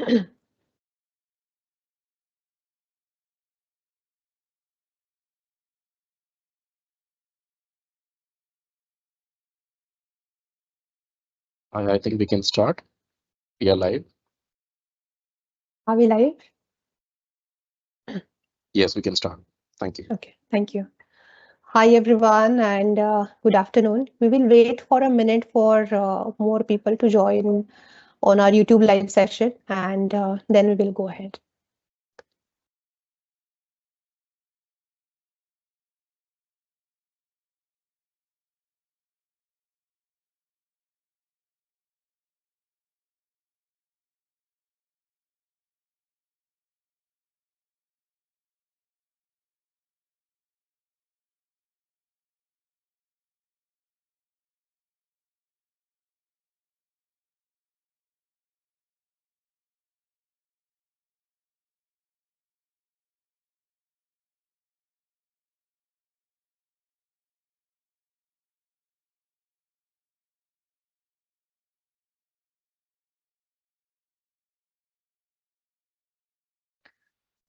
I think we can start. We are live. Are we live? Yes, we can start. Thank you. Okay, thank you. Hi, everyone, and good afternoon. We will wait for a minute for more people to join on our YouTube live session, and then we will go ahead.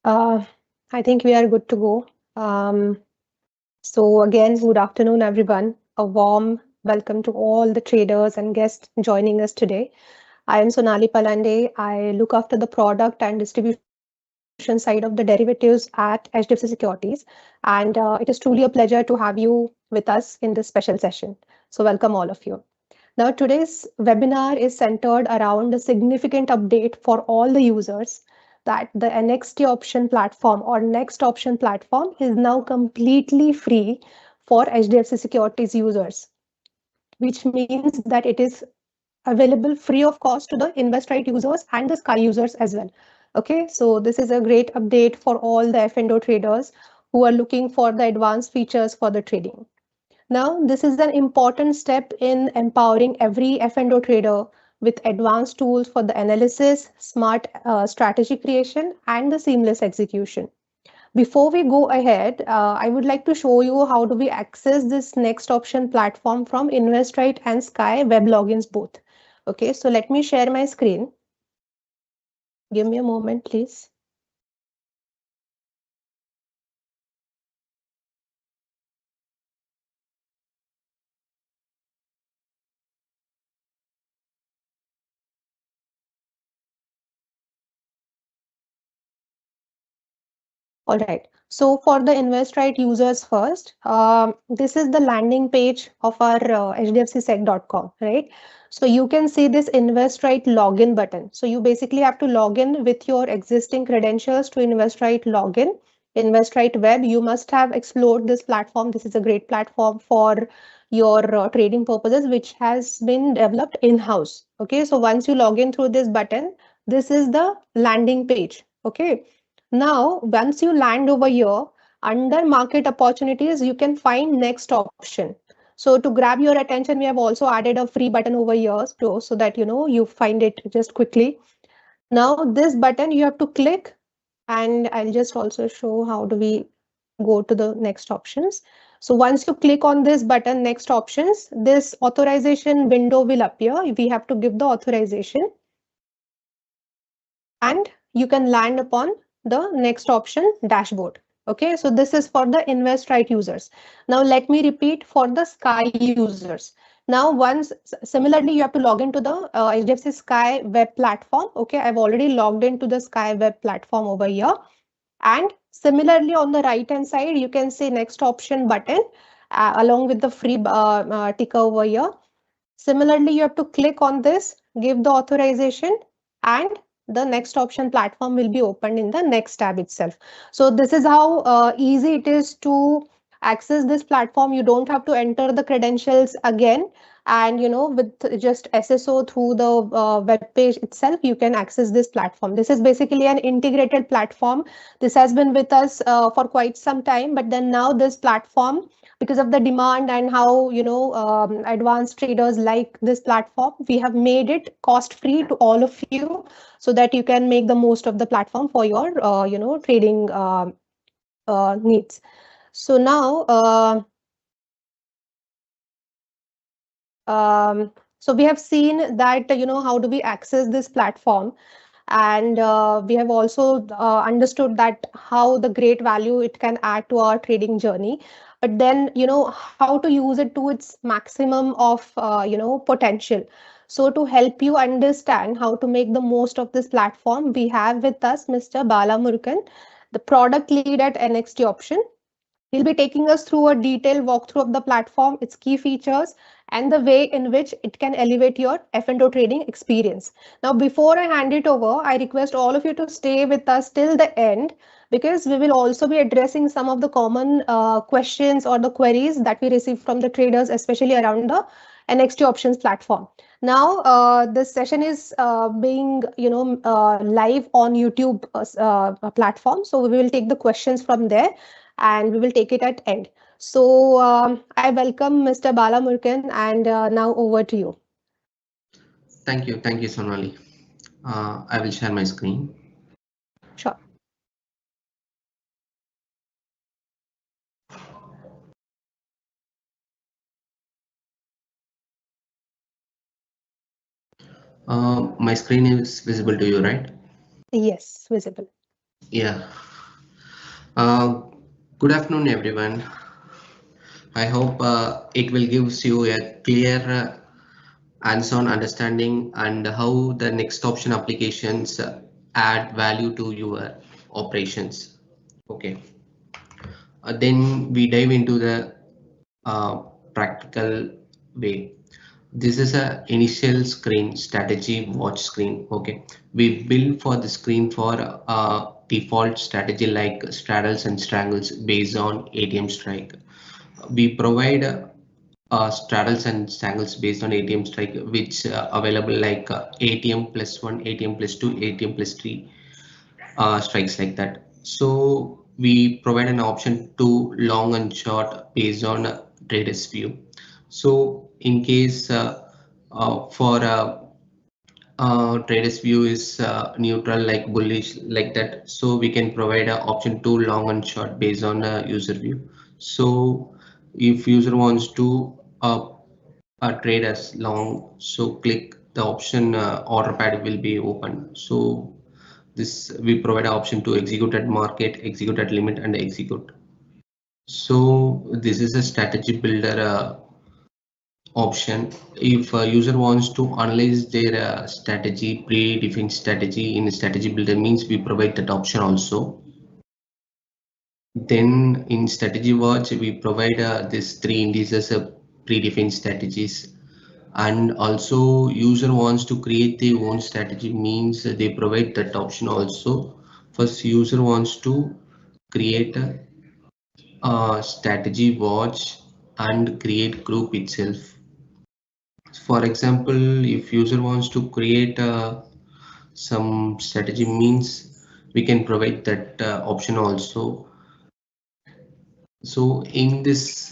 Uh, I think we are good to go. So again, good afternoon, everyone. A warm welcome to all the traders and guests joining us today. I am Sonali Palande. I look after the product and distribution side of the derivatives at HDFC Securities. And it is truly a pleasure to have you with us in this special session. So welcome all of you. Now, today's webinar is centered around a significant update for all the users that the NxtOption platform or NxtOption platform is now completely free for HDFC Securities users, which means that it is available free of cost to the InvestRight users and the Sky users as well. Okay, so this is a great update for all the F&O traders who are looking for the advanced features for the trading. Now, this is an important step in empowering every F&O trader with advanced tools for the analysis, smart strategy creation, and the seamless execution. Before we go ahead, I would like to show you how do we access this NxtOption platform from InvestRight and Sky web logins both. Okay, so let me share my screen. Give me a moment, please. All right. So for the InvestRight users first, this is the landing page of our hdfcsec.com, right? So you can see this InvestRight login button. So you basically have to log in with your existing credentials to InvestRight login, InvestRight web. You must have explored this platform. This is a great platform for your trading purposes, which has been developed in-house. Okay, so once you log in through this button, this is the landing page. Okay. Now, once you land over here, under market opportunities, you can find next option. So to grab your attention, we have also added a free button over here so that you find it just quickly. Now, this button you have to click, and I'll just also show how do we go to the next options. So once you click on this button, next options, this authorization window will appear. We have to give the authorization, and you can land upon the next option dashboard. Okay, so this is for the InvestRight users. Now let me repeat for the Sky users. Now similarly you have to log into the HDFC Sky web platform. Okay, I've already logged into the Sky web platform over here, and similarly on the right hand side you can see next option button along with the free ticker over here. Similarly, you have to click on this, give the authorization, and the next option platform will be opened in the next tab itself. So this is how easy it is to access this platform. You don't have to enter the credentials again. And with just SSO through the web page itself, you can access this platform. This is basically an integrated platform. This has been with us for quite some time, but then now this platform, because of the demand and how advanced traders like this platform, we have made it cost free to all of you so that you can make the most of the platform for your trading needs. So now so we have seen that how do we access this platform. and we have also understood that how the great value it can add to our trading journey, but then how to use it to its maximum of potential. So to help you understand how to make the most of this platform, we have with us Mr. Bala Murugan, the product lead at NxtOption. He'll be taking us through a detailed walkthrough of the platform, its key features, and the way in which it can elevate your F&O trading experience. Now, before I hand it over, I request all of you to stay with us till the end, because we will also be addressing some of the common questions or the queries that we receive from the traders, especially around the NXT Options platform. Now, this session is being, live on YouTube platform. So we will take the questions from there and we will take it at end. So I welcome Mr. Bala Murugan, and now over to you. Thank you, Sonali. I will share my screen. Sure. My screen is visible to you, right? Yes, visible. Yeah. Good afternoon, everyone. I hope it will give you a clear hands-on understanding and how the NxtOption applications add value to your operations. Okay. Then we dive into the practical way. This is a initial screen strategy watch screen. Okay, we build for the screen for a default strategy like straddles and strangles based on ATM strike. We provide straddles and strangles based on ATM strike, which available like ATM +1, ATM +2, ATM +3 strikes like that. So we provide an option to long and short based on trader's view. So in case for trader's view is neutral like bullish like that, so we can provide an option to long and short based on user view. So if user wants to trade as long, so click the option, order pad will be open. So this we provide an option to execute at market, execute at limit, and execute. So this is a strategy builder option. If a user wants to analyze their strategy, predefined strategy in strategy builder, means we provide that option also. Then in strategy watch we provide this 3 indices of predefined strategies, and also user wants to create their own strategy, means they provide that option also. First user wants to create a strategy watch and create group itself. For example, if user wants to create some strategy, means we can provide that option also. So in this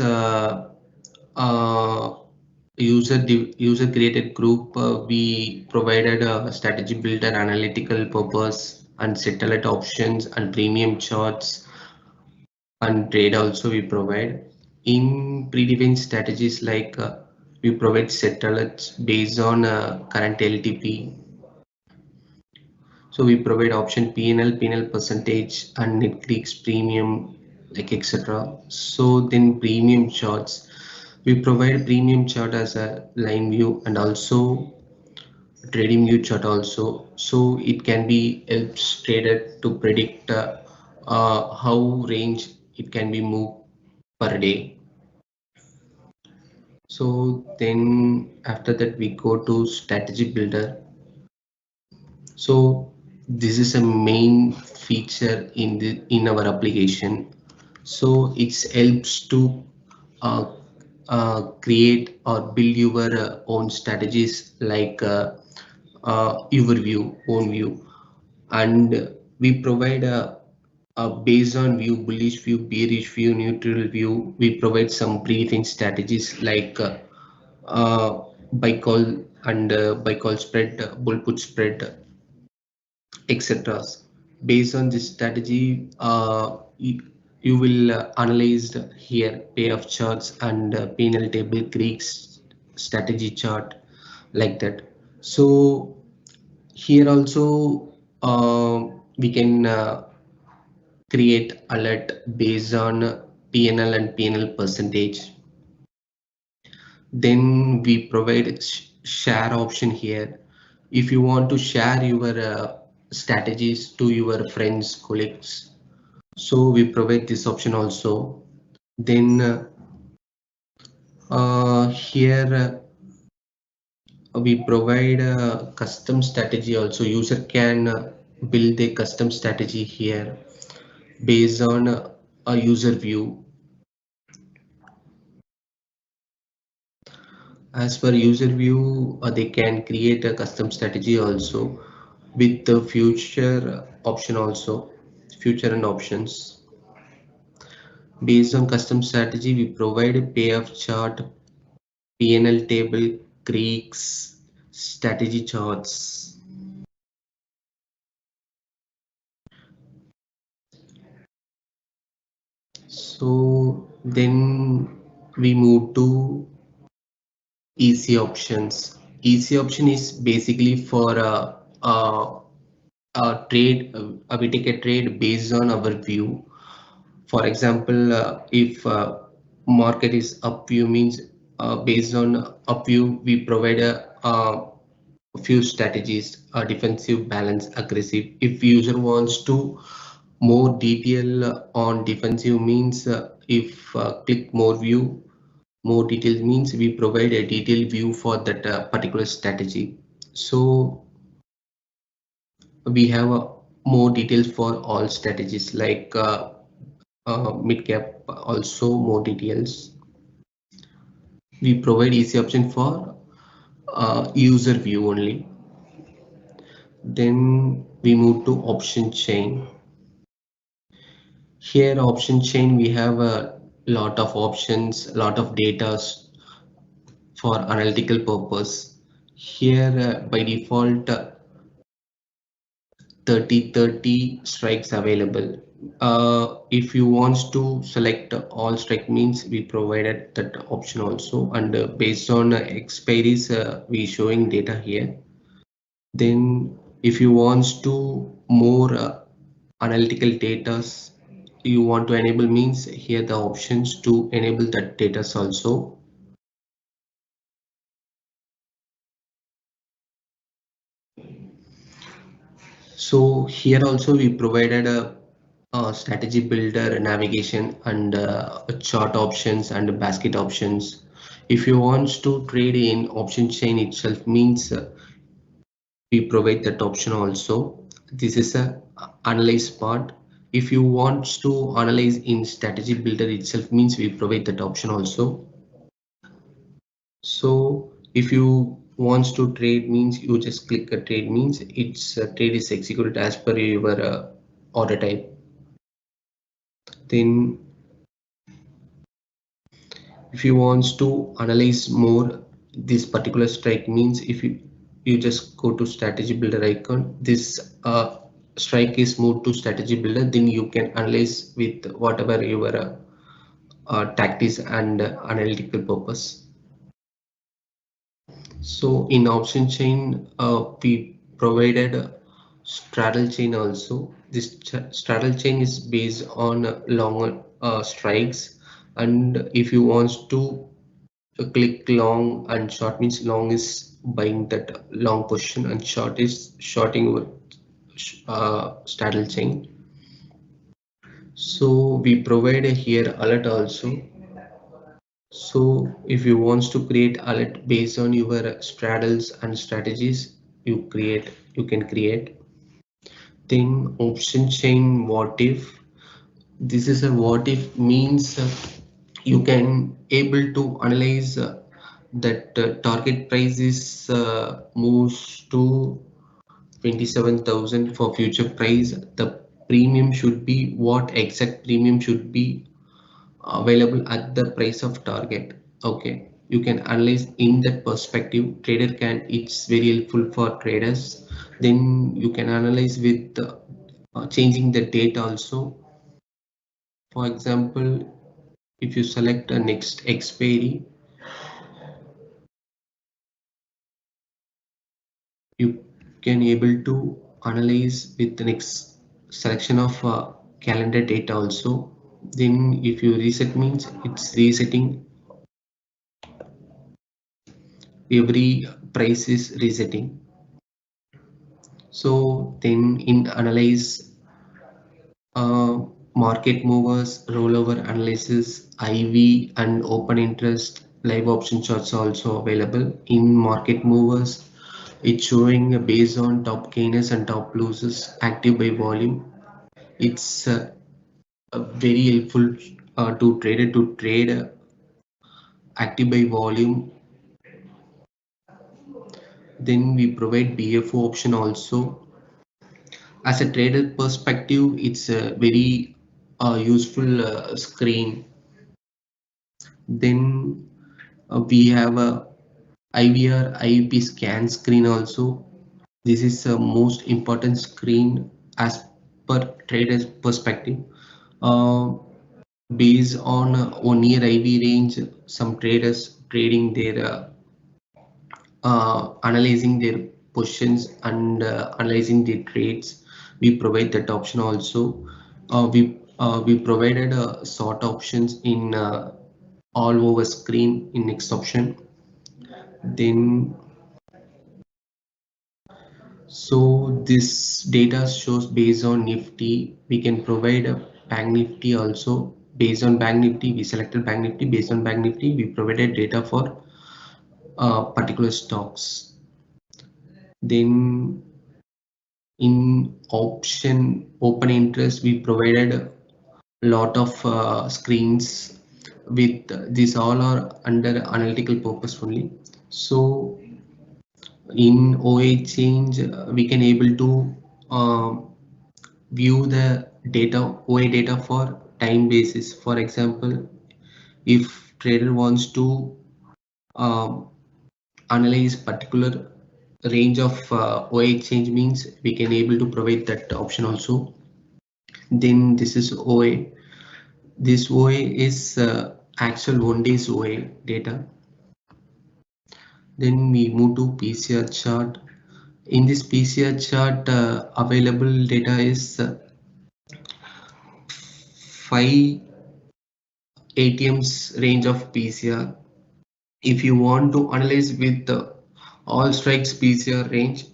user created group, we provided a strategy builder, analytical purpose, and satellite options and premium charts and trade also we provide. In predefined strategies like we provide satellites based on current LTP. So we provide option PNL percentage and net Greeks premium, like etc. So then premium charts, we provide premium chart as a line view and also trading view chart also. So it can be helps trader to predict how range it can be moved per day. So then after that we go to strategy builder. So this is a main feature in our application. So it helps to create or build your own strategies like your view, own view, and we provide a based on view, bullish view, bearish view, neutral view. We provide some predefined strategies like buy call and buy call spread, bull put spread, etc. Based on this strategy, you will analyze here payoff charts and P&L table, Greeks strategy chart like that. So here also we can create alert based on PNL and PNL percentage. Then we provide share option here. If you want to share your strategies to your friends, colleagues, so we provide this option also. Then here we provide a custom strategy also. User can build a custom strategy here based on a user view. As per user view, they can create a custom strategy also with the future option also, future and options. Based on custom strategy, we provide a payoff chart, PNL table, Greeks, strategy charts. So then we move to easy options. Easy option is basically for a trade. We take a trade based on our view. For example, if market is up view means based on up view, we provide a few strategies: defensive, balance, aggressive. If user wants to more detail on defensive means if click more view, more details means we provide a detailed view for that particular strategy. So we have more details for all strategies like mid cap, also more details. We provide easy option for user view only. Then we move to option chain. Here option chain we have a lot of options, lot of data for analytical purpose. Here by default 30 strikes available. If you want to select all strike means we provided that option also, and based on expiries we showing data here. Then if you want to more analytical data, you want to enable means here the options to enable that data also. So here also we provided a strategy builder, navigation, and chart options and basket options. If you want to trade in option chain itself means we provide that option also. This is a analyze part. If you want to analyze in strategy builder itself means we provide that option also. So if you wants to trade means you just click a trade means its trade is executed as per your order type. Then if you want to analyze more this particular strike means if you just go to strategy builder icon, this strike is moved to strategy builder, then you can analyze with whatever your tactics and analytical purpose. So in option chain we provided straddle chain also. This straddle chain is based on longer strikes, and if you want to click long and short means long is buying that long position and short is shorting your straddle chain. So we provide here alert also. So if you want to create alert based on your straddles and strategies, you can create. Then option chain what if. This is a what if means you can able to analyze that target price is moves to 27,000 for future price. The premium should be what exact premium should be available at the price of target. Okay, you can analyze in that perspective. Trader can, it's very helpful for traders. Then you can analyze with changing the date also. For example, if you select a next expiry, you can able to analyze with the next selection of calendar data also. Then if you reset means it's resetting, every price is resetting. So then in analyze, market movers, rollover analysis, IV and open interest live option charts are also available. In market movers, it's showing based on top gainers and top losers active by volume. It's very helpful to trader to trade active by volume. Then we provide BFO option also. As a trader perspective, it's a very useful screen. Then we have a IVR IUP scan screen also. This is the most important screen as per trader's perspective. Uh, Based on 1 year IV range, some traders trading their analyzing their positions and analyzing their trades. We provide that option also. We provided sort options in all over screen in NxtOption. Then so this data shows based on Nifty. We can provide a Bank Nifty also. Based on Bank Nifty, we selected Bank Nifty. Based on Bank Nifty, we provided data for particular stocks. Then in option open interest, we provided a lot of screens with these all are under analytical purpose only. So in OA change, we can able to view the data OA data for time basis. For example, if trader wants to um, analyze particular range of OA change means we can able to provide that option also. Then this is OA. This OA is actual 1 day's OA data. Then we move to PCR chart. In this PCR chart, available data is 5 ATMs range of PCR. If you want to analyze with the all strikes PCR range,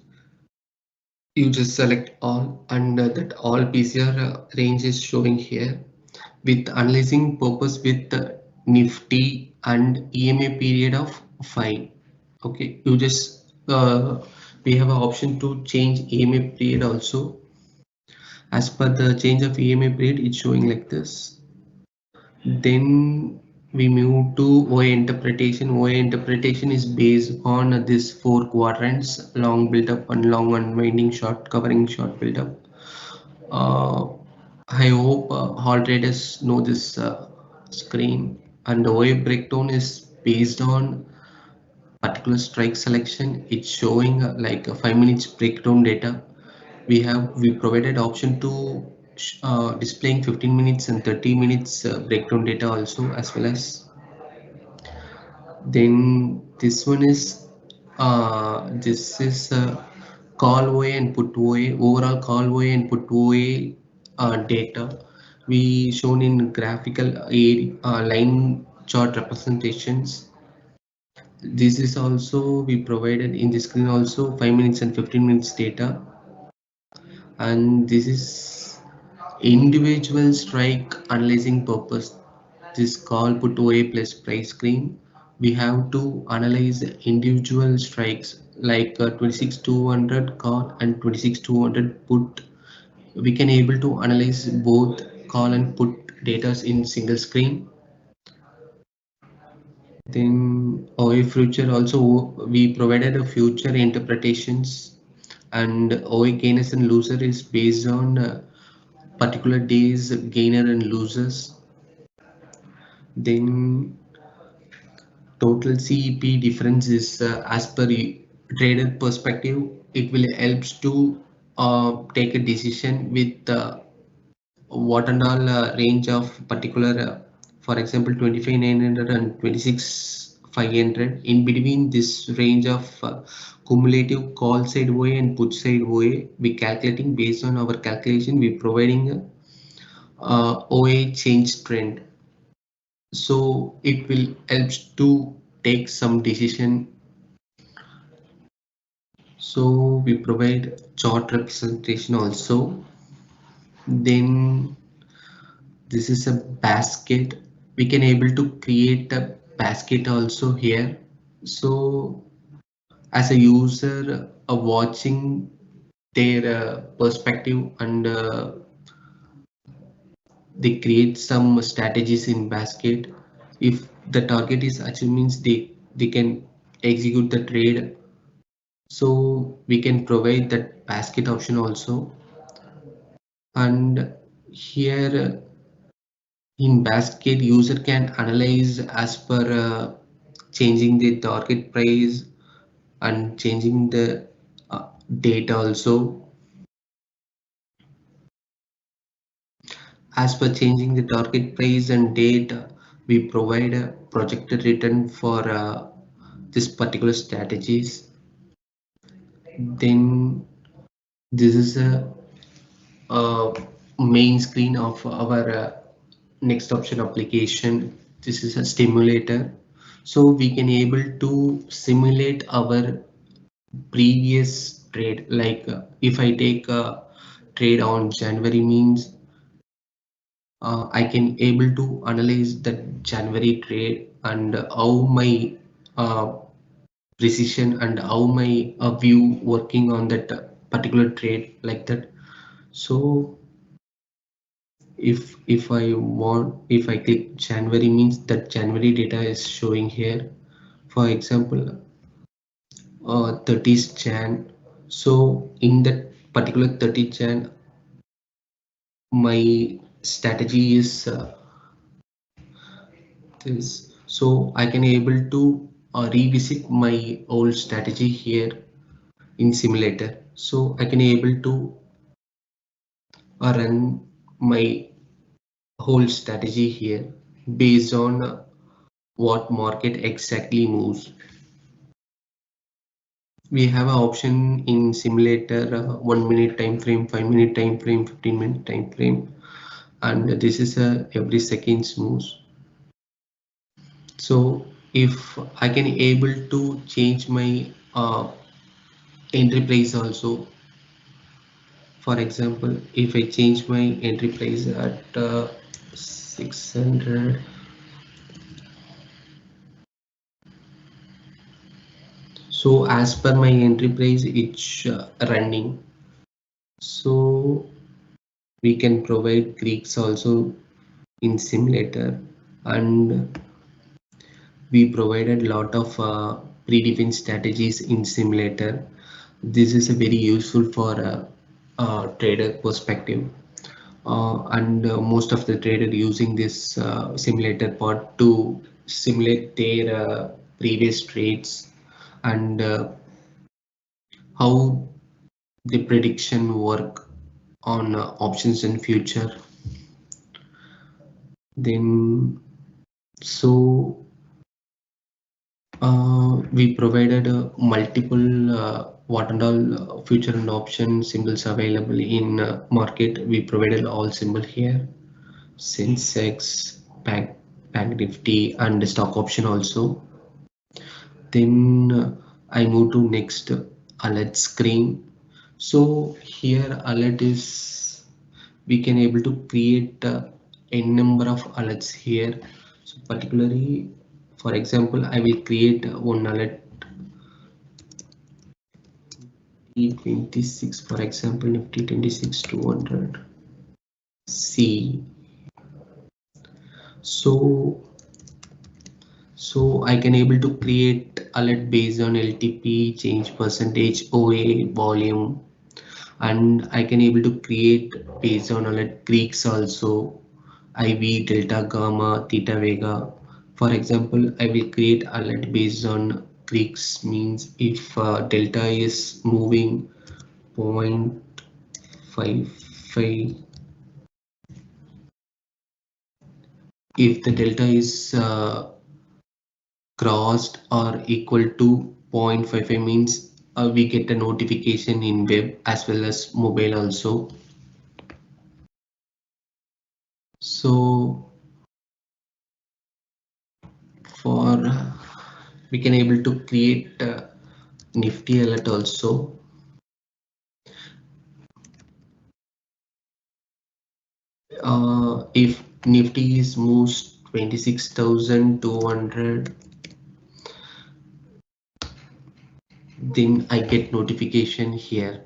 you just select all, and that all PCR range is showing here. With analyzing purpose with Nifty and EMA period of 5. Okay, you just we have an option to change EMA period also. As per the change of EMA period, it's showing like this. Then we move to OA interpretation. OA interpretation is based on this 4 quadrants: long build-up and long unwinding, short covering, short build-up. I hope all traders know this screen. And the OA breakdown is based on particular strike selection. It's showing like a 5 minutes breakdown data. We provided option to displaying 15 minutes and 30 minutes breakdown data also, as well as. Then this one is call OA and put OA, overall call OA and put OA data. We shown in graphical line chart representations. This is also we provided in the screen also 5 minutes and 15 minutes data. And this is individual strike analyzing purpose. This call put OA plus price screen. We have to analyze individual strikes like 26,200 call and 26,200 put. We can able to analyze both call and put data in single screen. Then OA future also we provided a future interpretations, and OA gainers and loser is based on particular days gainer and losers. Then total CEP difference is as per trader perspective. It will helps to take a decision with what and all range of particular for example 25,900 and 26,500 500. In between this range of cumulative call side OA and put side OA, we calculating based on our calculation, we providing a OA change trend. So it will help to take some decision. So we provide chart representation also. Then this is a basket. We can able to create a basket also here. So as a user watching their perspective, and they create some strategies in basket. If the target is achieved, means they can execute the trade. So we can provide that basket option also. And here in basket, user can analyze as per changing the target price and changing the date also. As per changing the target price and date, we provide a projected return for this particular strategies. Then this is a main screen of our NxtOption application. This is a stimulator, so we can able to simulate our previous trade. Like if I take a trade on January, means I can able to analyze that January trade and how my precision and how my view working on that particular trade, like that. So if I want, if I click January, means that January data is showing here. For example, 30th Jan. So in that particular 30th Jan, my strategy is this. So I can able to revisit my old strategy here in simulator. So I can able to run my whole strategy here based on what market exactly moves. We have an option in simulator 1 minute time frame, 5 minute time frame, 15-minute time frame, and this is every seconds moves. So if I can able to change my entry price also. For example, if I change my entry price at 600, so as per my entry price it's running. So we can provide Greeks also in simulator, and we provided a lot of predefined strategies in simulator. This is a very useful for trader perspective, and most of the trader using this simulator part to simulate their previous trades and how the prediction work on options in future. Then so we provided multiple what and all future and option symbols available in market. We provided all symbol here, Sensex, Bank Nifty, and stock option also. Then I move to next alert screen. So here alert is, we can able to create n number of alerts here. So particularly, for example, I will create one alert E26, for example, Nifty 26 200 C. So I can able to create alert based on LTP, change percentage, OA, volume, and I can able to create based on alert Greeks also, IV, delta, gamma, theta, vega. For example, I will create alert based on Greeks, means if delta is moving 0.55, if the delta is crossed or equal to 0.55 means we get a notification in web as well as mobile also. So for we can able to create Nifty alert also. If Nifty is moves 26,200, then I get notification here.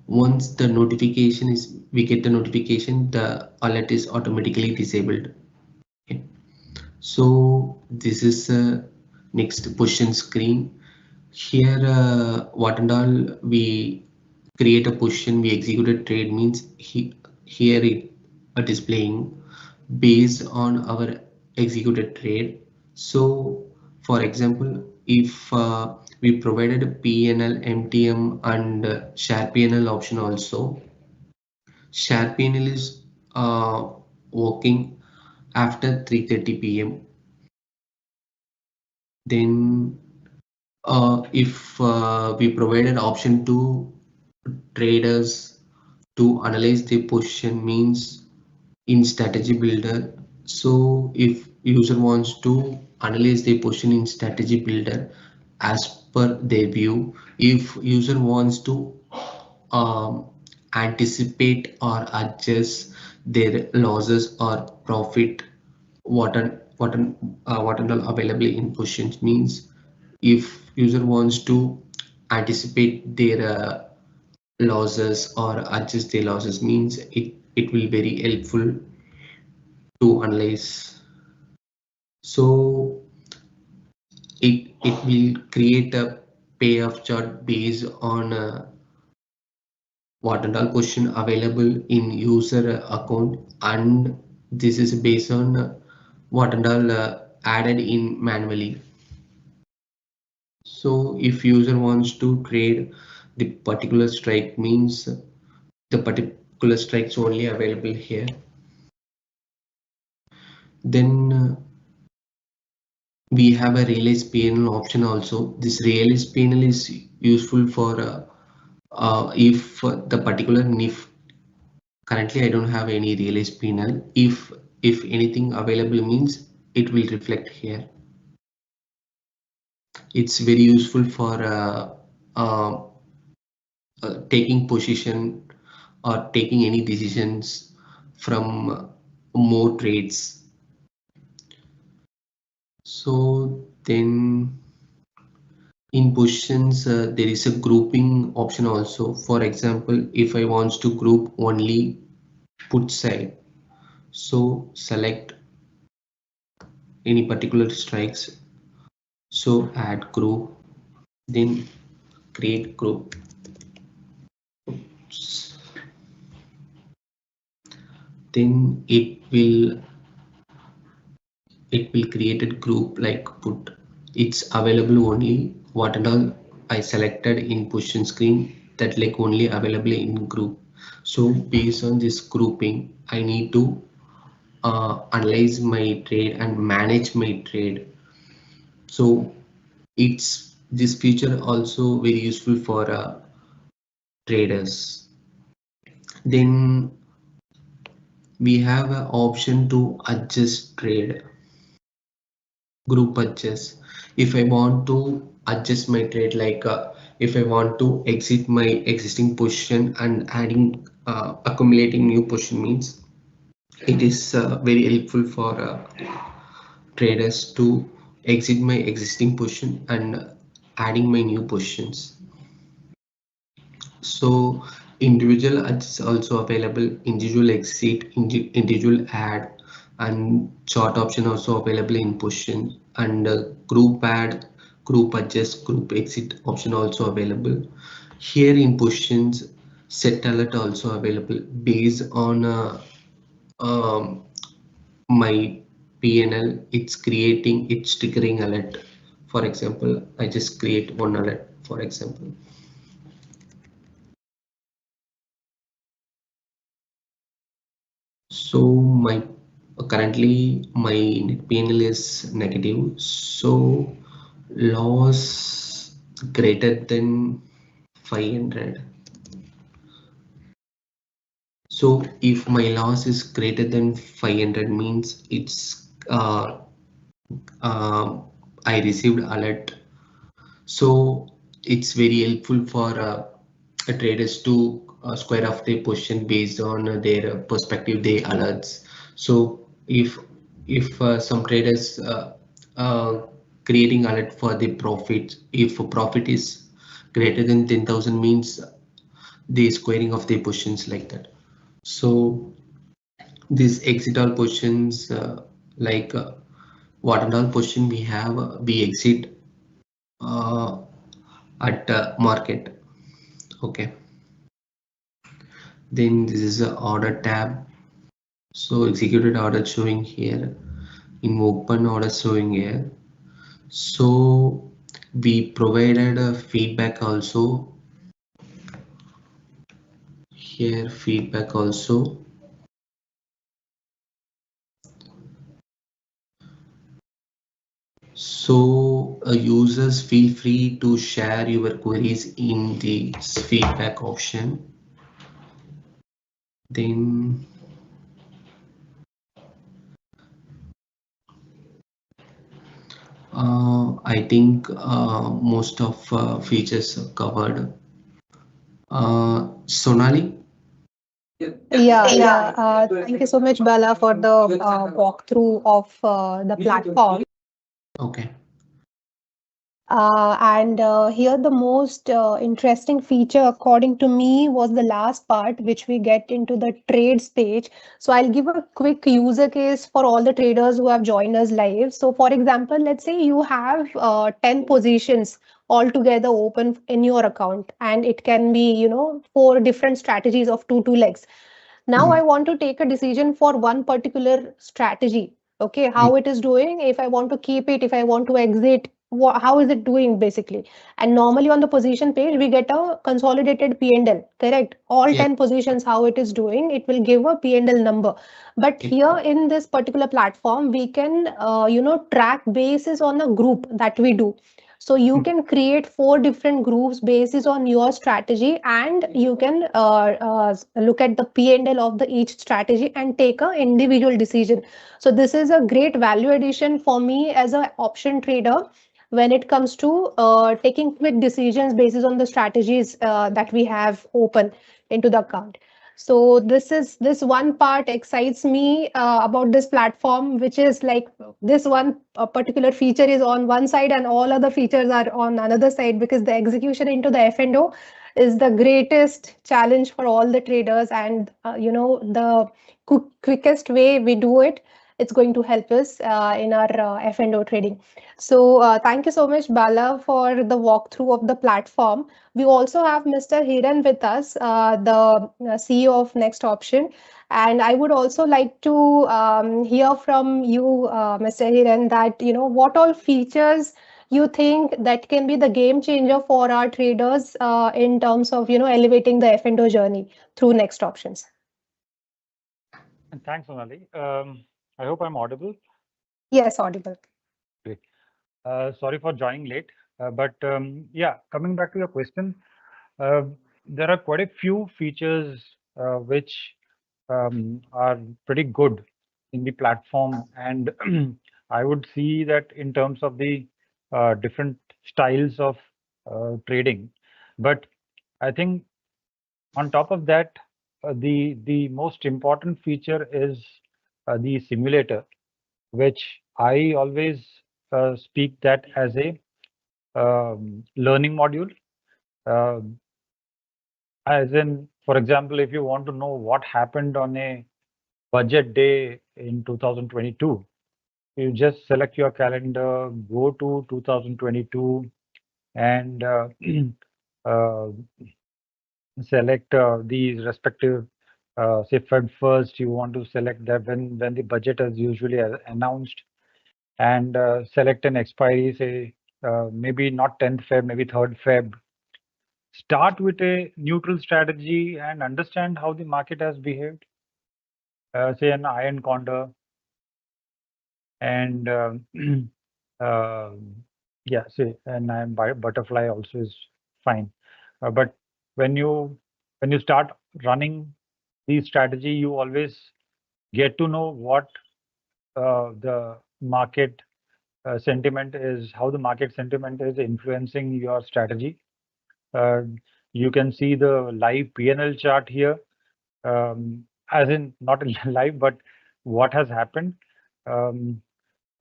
Once the notification is, we get the notification, the alert is automatically disabled. Okay. So this is next position screen. Here, what and all we create a position, we execute a trade means here it displaying based on our executed trade. So for example, if we provided a PNL, MTM and share PNL option also, share PNL is working after 3:30 p.m. Then if we provided option to traders to analyze the position means in strategy builder. So if user wants to analyze the position in strategy builder as per their view, if user wants to anticipate or adjust their losses or profit, what and all available in positions means, if user wants to anticipate their losses or adjust their losses means it will very helpful to analyze. So it will create a payoff chart based on what and all position available in user account, and this is based on what and all added in manually. So if user wants to trade the particular strike means the particular strikes only available here. Then we have a realize PNL option also. This realize PNL is useful for if the particular NIF, currently I don't have any realize PNL. If anything available means it will reflect here. It's very useful for taking position or taking any decisions from more trades. So then in positions there is a grouping option also. For example, if I want to group only put side, so select any particular strikes, so add group, then create group. Oops. Then it will create a group like put. It's available only what and all I selected in position screen, that like only available in group. So based on this grouping, I need to analyze my trade and manage my trade. So it's this feature also very useful for traders. Then we have an option to adjust trade, group adjust. If I want to adjust my trade, like if I want to exit my existing position and adding accumulating new position means, it is very helpful for traders to exit my existing position and adding my new positions. So individual adjust also available, individual exit, individual add, and chart option also available in position, and group add, group adjust, group exit option also available. Here in positions, set alert also available based on my PNL. It's creating, it's triggering alert. For example, I just create one alert, for example. So my currently my net P&L is negative. So loss greater than 500. So if my loss is greater than 500 means it's I received alert. So it's very helpful for traders to square off their position based on their perspective, their alerts. So if some traders creating alert for the profit, if a profit is greater than 10,000 means the squaring of their positions like that. So these exit all positions like what and all position we have, we exit at market. Okay, then this is the order tab. So executed order showing here, in open order showing here. So we provided a feedback also here, feedback also. So users feel free to share your queries in the feedback option. Then I think most of features are covered. Sonali? Yeah. Thank you so much, Bala, for the walkthrough of the platform. Okay. And here the most interesting feature according to me was the last part, which we get into the trades page. So I'll give a quick user case for all the traders who have joined us live. So for example, let's say you have 10 positions altogether open in your account, and it can be, 4 different strategies of two legs. Now I want to take a decision for one particular strategy. Okay, how it is doing, if I want to keep it, if I want to exit, how is it doing basically. And normally on the position page we get a consolidated P&L, correct, all Yeah. 10 positions, how it is doing, it will give a P&L number. But here in this particular platform we can track basis on a group that we do. So you can create 4 different groups basis on your strategy, and you can look at the P&L of the each strategy and take a individual decision. So this is a great value addition for me as an option trader when it comes to taking quick decisions basis on the strategies that we have open into the account. So this one part excites me about this platform, which is like this one particular feature is on one side and all other features are on another side, because the execution into the F&O is the greatest challenge for all the traders, and the quickest way we do it, it's going to help us in our F&O trading. So thank you so much, Bala, for the walkthrough of the platform. We also have Mr. Hiran with us, the CEO of NxtOption. And I would also like to hear from you, Mr. Hiran, that, what all features you think that can be the game changer for our traders in terms of, elevating the F&O journey through NxtOptions. And thanks, Sonali. I hope I'm audible. Yes, audible. Great. Sorry for joining late, but yeah, coming back to your question, there are quite a few features which are pretty good in the platform, and I would see that in terms of the different styles of trading. But I think on top of that, the most important feature is the simulator, which I always speak that as a learning module. As in, for example, if you want to know what happened on a budget day in 2022, you just select your calendar, go to 2022, and uh, select these respective. Say Feb 1st, you want to select that when the budget is usually announced, and select an expiry, say maybe not 10th Feb, maybe 3rd Feb. Start with a neutral strategy and understand how the market has behaved. Say an iron condor, And yeah, see, and I'm butterfly also is fine. But when you start running the strategy, you always get to know what the market sentiment is, how the market sentiment is influencing your strategy. You can see the live P&L chart here, as in not live, but what has happened.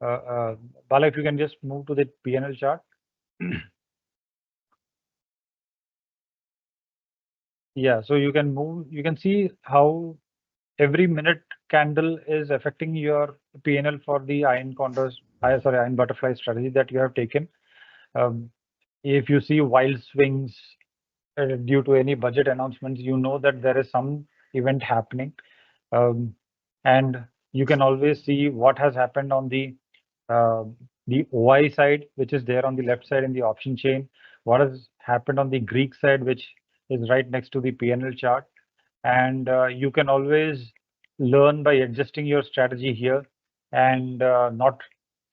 Bala, if you can just move to the P&L chart. Yeah, so you can see how every minute candle is affecting your P&L for the iron butterfly strategy that you have taken. If you see wild swings due to any budget announcements, you know that there is some event happening. And you can always see what has happened on the OI side, which is there on the left side in the option chain. What has happened on the Greek side, which is right next to the P&L chart. And you can always learn by adjusting your strategy here and not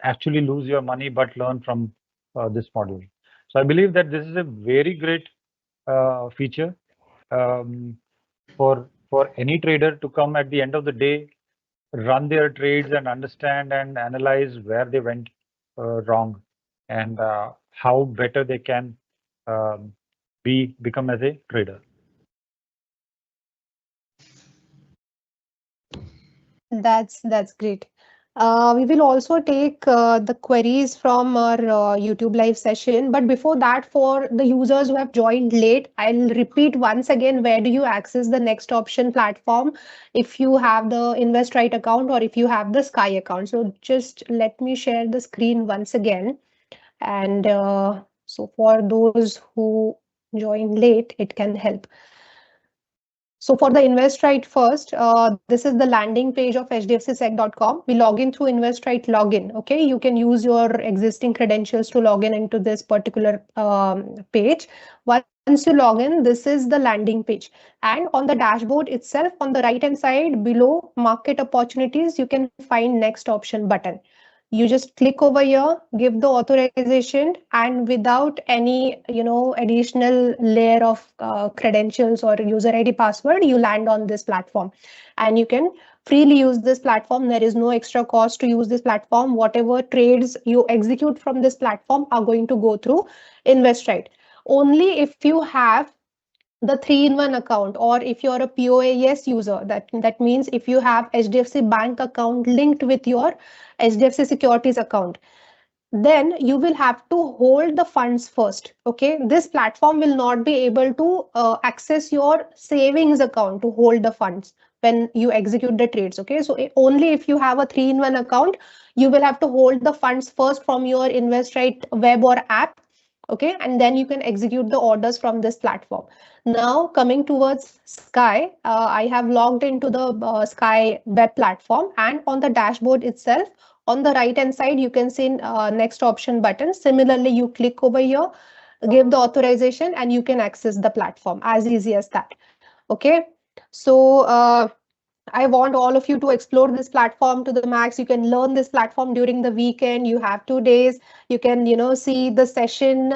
actually lose your money, but learn from this model. So I believe that this is a very great feature for any trader to come at the end of the day, run their trades and understand and analyze where they went wrong and how better they can become as a trader. That's great. We will also take the queries from our YouTube live session. But before that, for the users who have joined late, I'll repeat once again, where do you access the NxtOption platform if you have the InvestRight account or if you have the Sky account. So just let me share the screen once again. And so for those who joined late, it can help. So for the InvestRight first, this is the landing page of hdfcsec.com. We log in through InvestRight login. Okay, you can use your existing credentials to log in into this particular page. Once you log in, this is the landing page. And on the dashboard itself, on the right hand side below market opportunities, you can find NxtOption button. You just click over here, give the authorization, and without any additional layer of credentials or user ID password, you land on this platform and you can freely use this platform. There is no extra cost to use this platform. Whatever trades you execute from this platform are going to go through InvestRight. Only if you have the 3-in-1 account, or if you're a POAS user, that means if you have HDFC bank account linked with your HDFC Securities account, then you will have to hold the funds first. Okay, this platform will not be able to access your savings account to hold the funds when you execute the trades. Okay, so only if you have a 3-in-1 account, you will have to hold the funds first from your InvestRight web or app. Okay, and then you can execute the orders from this platform. Now coming towards Sky, I have logged into the Sky web platform, and on the dashboard itself, on the right hand side, you can see NxtOption button. Similarly, you click over here, give the authorization, and you can access the platform as easy as that. Okay, so I want all of you to explore this platform to the max. You can learn this platform during the weekend. You have 2 days. You can, see the session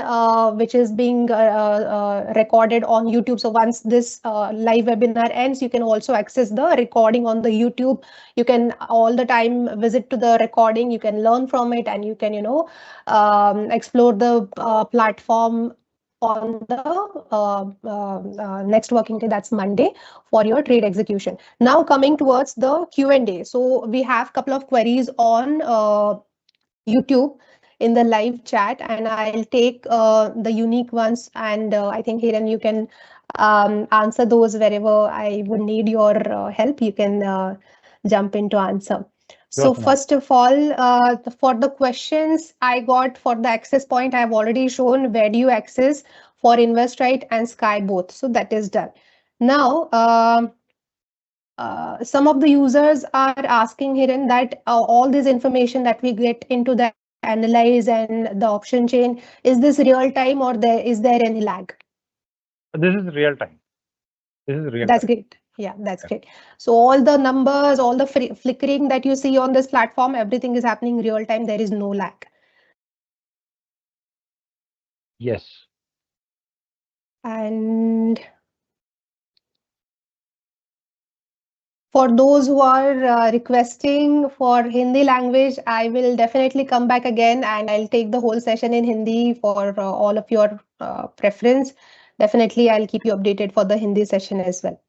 which is being recorded on YouTube. So once this live webinar ends, you can also access the recording on the YouTube. You can all the time visit to the recording. You can learn from it, and you can, explore the platform on the next working day, that's Monday, for your trade execution. Now coming towards the Q&A. So we have a couple of queries on YouTube in the live chat, and I'll take the unique ones, and I think Hiran, you can answer those wherever I would need your help. You can jump into answer. So first of all, for the questions I got for the access point, I have already shown where do you access for InvestRight and Sky both. So that is done. Now, some of the users are asking Hiran that all this information that we get into the Analyse and the option chain, is this real time, or is there any lag? This is real time. This is real. That's great. Yeah, that's great. So all the numbers, all the flickering that you see on this platform, everything is happening real time. There is no lag. Yes. And for those who are requesting for Hindi language, I will definitely come back again and I'll take the whole session in Hindi for all of your preference. Definitely, I'll keep you updated for the Hindi session as well.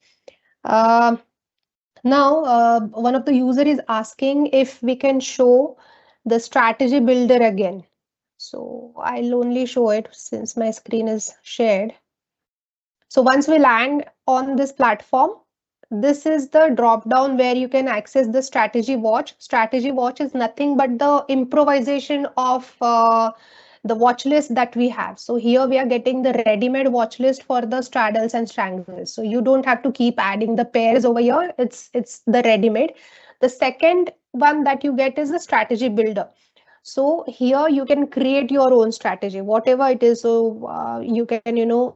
Now, one of the user is asking if we can show the strategy builder again. So I'll only show it since my screen is shared. So once we land on this platform, this is the drop down where you can access the strategy watch. Strategy watch is nothing but the improvisation of the watch list that we have. So here we are getting the ready-made watch list for the straddles and strangles. So you don't have to keep adding the pairs over here. It's the ready-made. The second one that you get is the strategy builder. So here you can create your own strategy, whatever it is. So you can,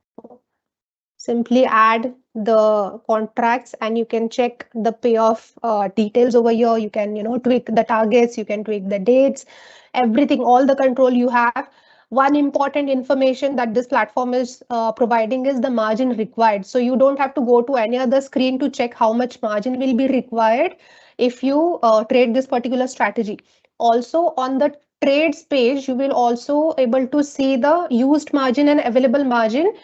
simply add the contracts and you can check the payoff details over here. You can, tweak the targets, you can tweak the dates, everything, all the control you have. One important information that this platform is providing is the margin required. So you don't have to go to any other screen to check how much margin will be required if you trade this particular strategy. Also on the trades page, you will also able to see the used margin and available margin,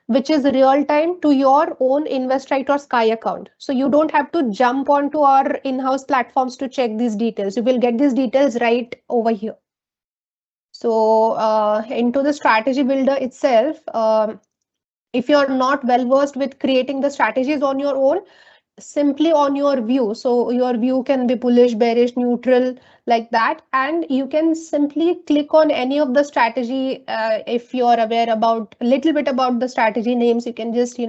which is real time to your own InvestRight or Sky account. So you don't have to jump onto our in-house platforms to check these details. You will get these details right over here. So into the strategy builder itself, if you're not well versed with creating the strategies on your own, simply on your view. So your view can be bullish, bearish, neutral, like that. And you can simply click on any of the strategy. If you're aware about a little bit about the strategy names, you can just,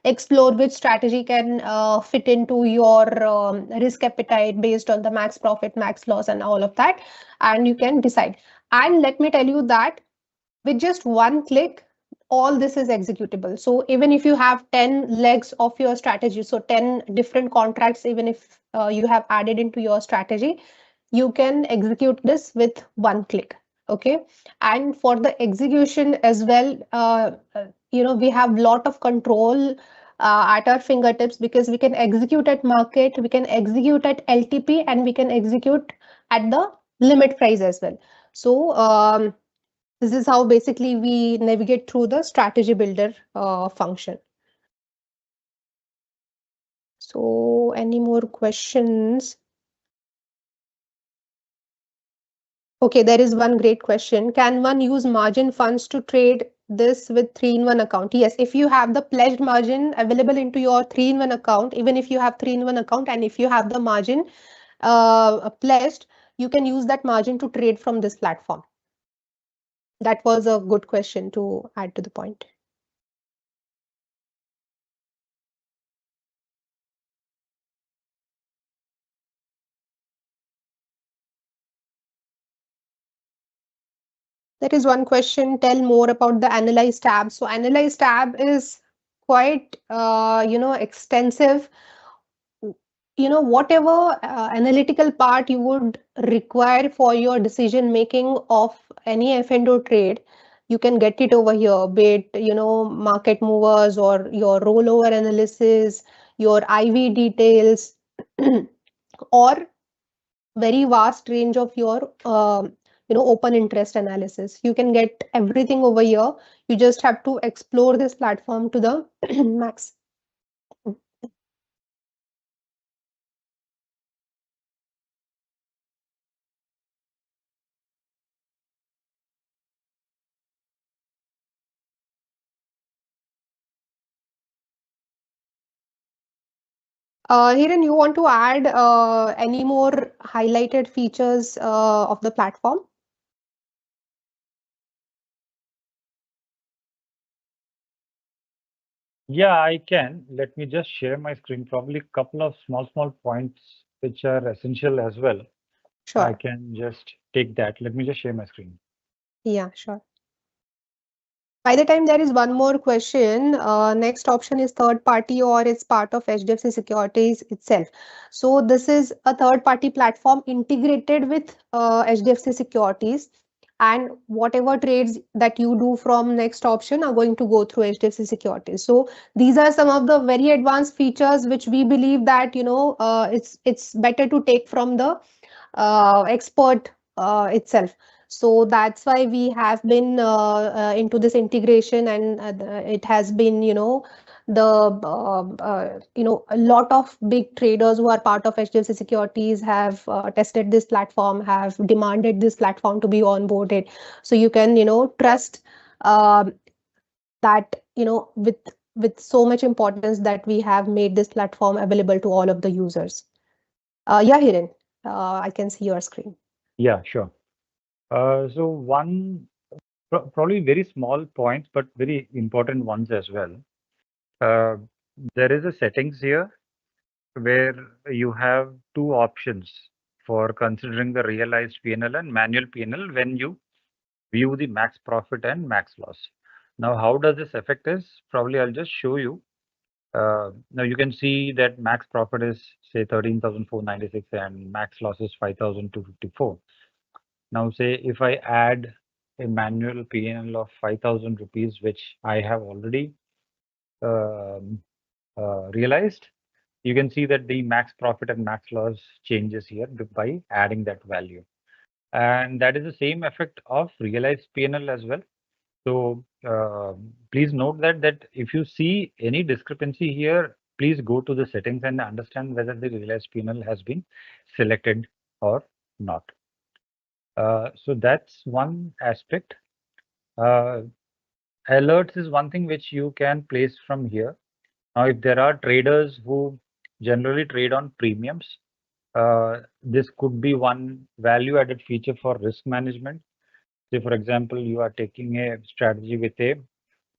explore which strategy can fit into your risk appetite based on the max profit, max loss, and all of that. And you can decide. And let me tell you that with just one click, all this is executable. So even if you have 10 legs of your strategy, so 10 different contracts, even if you have added into your strategy, you can execute this with one click. Okay. And for the execution as well, we have a lot of control at our fingertips, because we can execute at market, we can execute at LTP, and we can execute at the limit price as well. So this is how basically we navigate through the strategy builder function. So any more questions? Okay, there is one great question. Can one use margin funds to trade this with 3-in-1 account? Yes, if you have the pledged margin available into your 3-in-1 account, even if you have 3-in-1 account, and if you have the margin pledged, you can use that margin to trade from this platform. That was a good question to add to the point. There is one question, tell more about the Analyze tab. So Analyze tab is quite, extensive. Whatever analytical part you would require for your decision making of any F&O trade, you can get it over here, be it, market movers or your rollover analysis, your IV details, or very vast range of your open interest analysis. You can get everything over here. You just have to explore this platform to the max. Hiran, you want to add any more highlighted features of the platform? Yeah, I can. Let me just share my screen. Probably a couple of small points which are essential as well. Sure. I can just take that. Let me just share my screen. Yeah, sure. By the time there is one more question, next option is third party or it's part of HDFC Securities itself. So this is a third party platform integrated with HDFC Securities, and whatever trades that you do from next option are going to go through HDFC Securities. So these are some of the very advanced features which we believe that it's better to take from the expert itself. So that's why we have been into this integration, and it has been, a lot of big traders who are part of HDFC Securities have tested this platform, have demanded this platform to be onboarded. So you can, trust that, with so much importance that we have made this platform available to all of the users. Yeah, Hiran, I can see your screen. Yeah, sure. So one probably very small points, but very important ones as well. There is a settings here where you have two options for considering the realized P&L and manual P&L when you view the max profit and max loss. Now, how does this affect us? Probably I'll just show you. Now you can see that max profit is say 13,496 and max loss is 5,254. Now say if I add a manual P&L of 5,000 rupees, which I have already realized, you can see that the max profit and max loss changes here by adding that value. And that is the same effect of realized P&L as well. So please note that if you see any discrepancy here, please go to the settings and understand whether the realized P&L has been selected or not. So that's one aspect. Alerts is one thing which you can place from here. Now, if there are traders who generally trade on premiums, this could be one value added feature for risk management. Say, for example, you are taking a strategy with a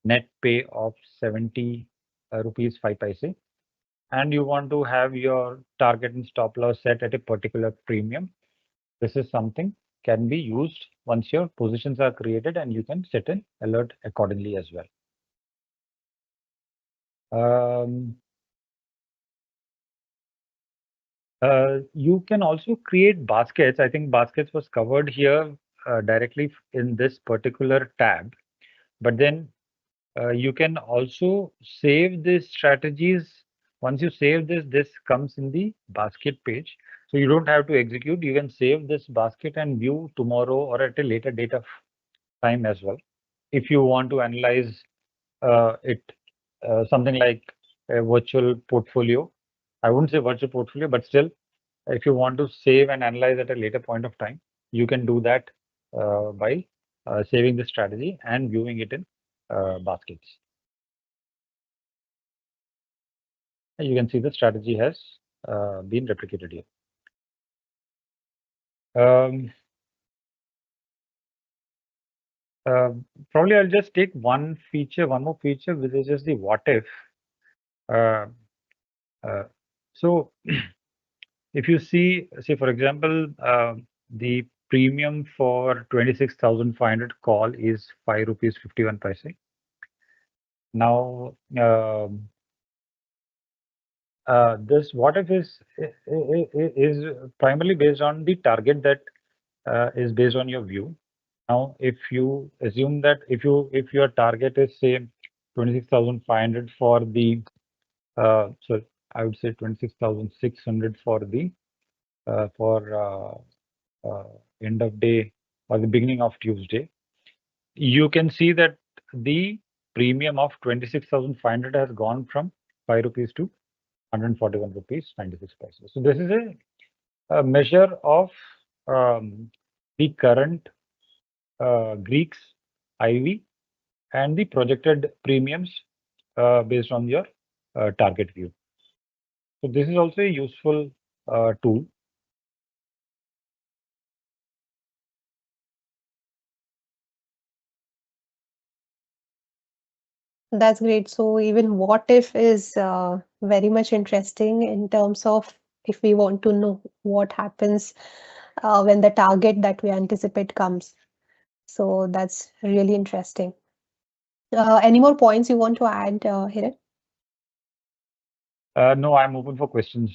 net pay of 70 rupees 5 paise, and you want to have your target and stop loss set at a particular premium. This is something can be used once your positions are created, and you can set an alert accordingly as well. You can also create baskets. I think baskets was covered here directly in this particular tab, but then you can also save these strategies. Once you save this comes in the basket page. So you don't have to execute. You can save this basket and view tomorrow or at a later date of time as well. If you want to analyze it, something like a virtual portfolio. I wouldn't say virtual portfolio, but still, if you want to save and analyze at a later point of time, you can do that by saving the strategy and viewing it in baskets. You can see the strategy has been replicated here. Probably I'll just take one more feature, which is just the what if. So if you see, say for example, the premium for 26,500 call is 5 rupees 51 paise. Now, this what if is primarily based on the target that is based on your view. Now, if you assume that if your target is say 26,500 for the so I would say 26,600 for the end of day or the beginning of Tuesday, you can see that the premium of 26,500 has gone from 5 rupees to 141 rupees 96 paise. So this is a measure of the current Greeks IV and the projected premiums based on your target view. So this is also a useful tool. That's great. So even what if is very much interesting in terms of if we want to know what happens when the target that we anticipate comes. So that's really interesting. Any more points you want to add, Hiran? No, I'm open for questions.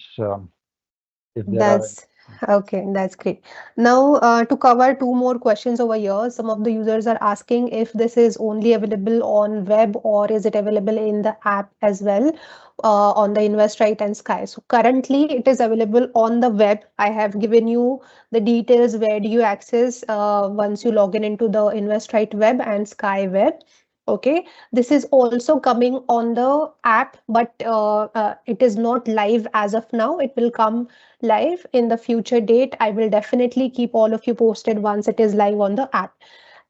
If there are any. That's okay, that's great. Now, to cover two more questions over here, some of the users are asking if this is only available on web or is it available in the app as well, on the InvestRight and Sky. So currently it is available on the web. I have given you the details where do you access once you log in into the InvestRight web and Sky web. Okay, this is also coming on the app, but it is not live as of now. It will come live in the future date. I will definitely keep all of you posted once it is live on the app.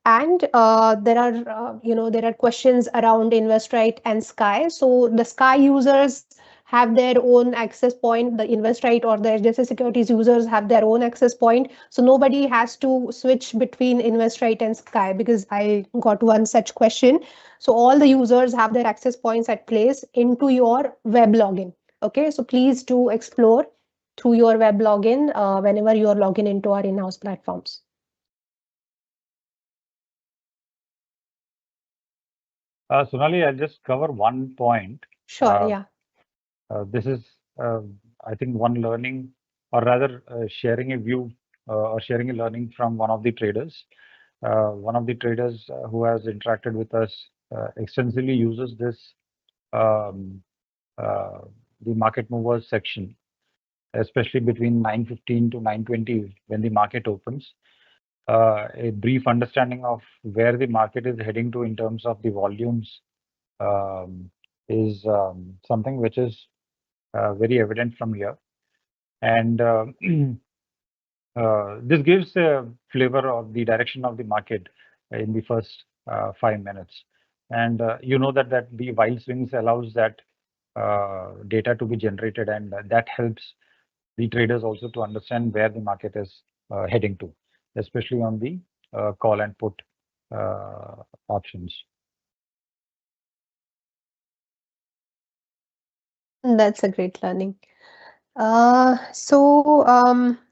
And there are questions around InvestRight and Sky. So the Sky users have their own access point. The InvestRight or the HDFC Securities users have their own access point. So nobody has to switch between InvestRight and Sky, because I got one such question. So all the users have their access points at place into your web login. Okay, so please do explore through your web login whenever you are logging into our in-house platforms. Sonali, I'll just cover one point. Sure, yeah. This is, I think, one learning, or rather sharing a view or sharing a learning from one of the traders. One of the traders who has interacted with us extensively uses this, the market movers section, especially between 9:15 to 9:20 when the market opens. A brief understanding of where the market is heading to in terms of the volumes is something which is very evident from here. And this gives a flavor of the direction of the market in the first 5 minutes. And you know that the wild swings allows that data to be generated, and that helps the traders also to understand where the market is heading to, especially on the call and put options. That's a great learning. I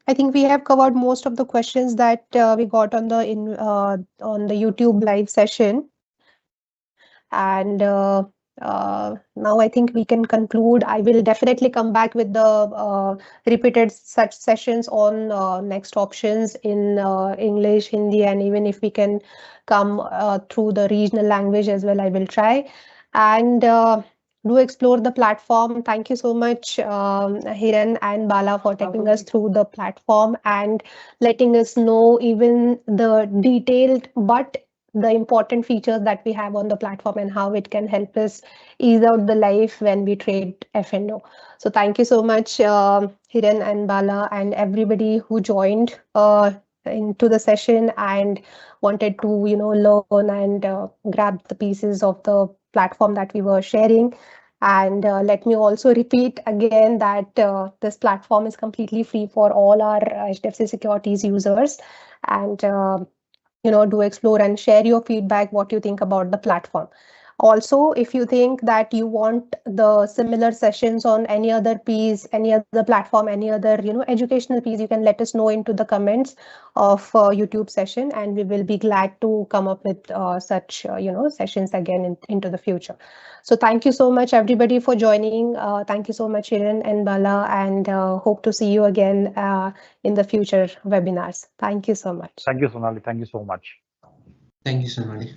think we have covered most of the questions that we got on the YouTube live session. And now I think we can conclude. I will definitely come back with the repeated such sessions on next options in English, Hindi, and even if we can come through the regional language as well, I will try. And do explore the platform. Thank you so much, Hiran and Bala, for taking us through the platform and letting us know even the detailed but the important features that we have on the platform and how it can help us ease out the life when we trade F&O. So thank you so much, Hiran and Bala, and everybody who joined into the session and wanted to learn and grab the pieces of the platform that we were sharing. And let me also repeat again that this platform is completely free for all our HDFC Securities users. And do explore and share your feedback, what you think about the platform. Also, if you think that you want the similar sessions on any other piece, any other platform, any other educational piece, you can let us know into the comments of YouTube session, and we will be glad to come up with such sessions again into the future. So thank you so much everybody for joining. Thank you so much, Hiran and Bala, and hope to see you again in the future webinars. Thank you so much. Thank you, Sonali. Thank you so much. Thank you, Sonali.